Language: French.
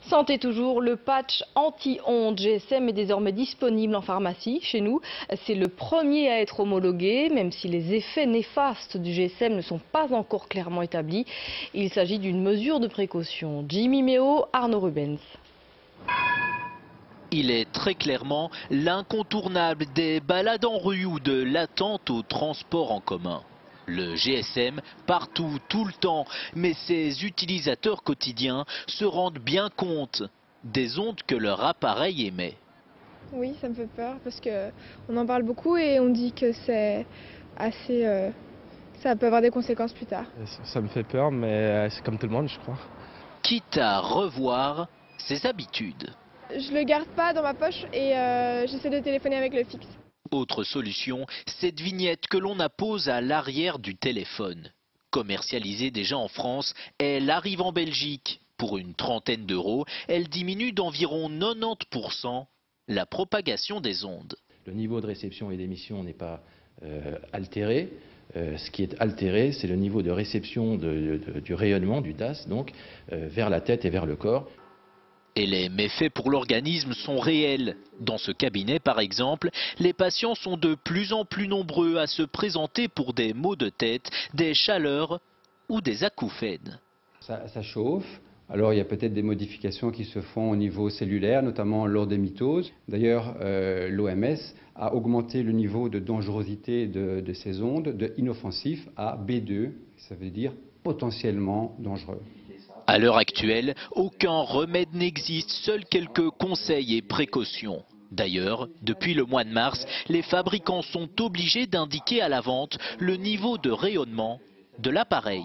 Santé toujours, le patch anti-ondes GSM est désormais disponible en pharmacie chez nous. C'est le premier à être homologué, même si les effets néfastes du GSM ne sont pas encore clairement établis. Il s'agit d'une mesure de précaution. Jimmy Méo, Arnaud Rubens. Il est très clairement l'incontournable des balades en rue ou de l'attente au transport en commun. Le GSM partout, tout le temps, mais ses utilisateurs quotidiens se rendent bien compte des ondes que leur appareil émet. Oui, ça me fait peur parce qu'on en parle beaucoup et on dit que c'est assez... ça peut avoir des conséquences plus tard. Ça me fait peur, mais c'est comme tout le monde, je crois. Quitte à revoir ses habitudes. Je le garde pas dans ma poche et j'essaie de téléphoner avec le fixe. Autre solution, cette vignette que l'on appose à l'arrière du téléphone. Commercialisée déjà en France, elle arrive en Belgique. Pour une trentaine d'euros, elle diminue d'environ 90% la propagation des ondes. Le niveau de réception et d'émission n'est pas altéré. Ce qui est altéré, c'est le niveau de réception du rayonnement, du DAS, donc vers la tête et vers le corps. Et les méfaits pour l'organisme sont réels. Dans ce cabinet, par exemple, les patients sont de plus en plus nombreux à se présenter pour des maux de tête, des chaleurs ou des acouphènes. Ça chauffe. Alors il y a peut-être des modifications qui se font au niveau cellulaire, notamment lors des mitoses. D'ailleurs, l'OMS a augmenté le niveau de dangerosité de ces ondes de inoffensif à B2, ça veut dire potentiellement dangereux. À l'heure actuelle, aucun remède n'existe, seuls quelques conseils et précautions. D'ailleurs, depuis le mois de mars, les fabricants sont obligés d'indiquer à la vente le niveau de rayonnement de l'appareil.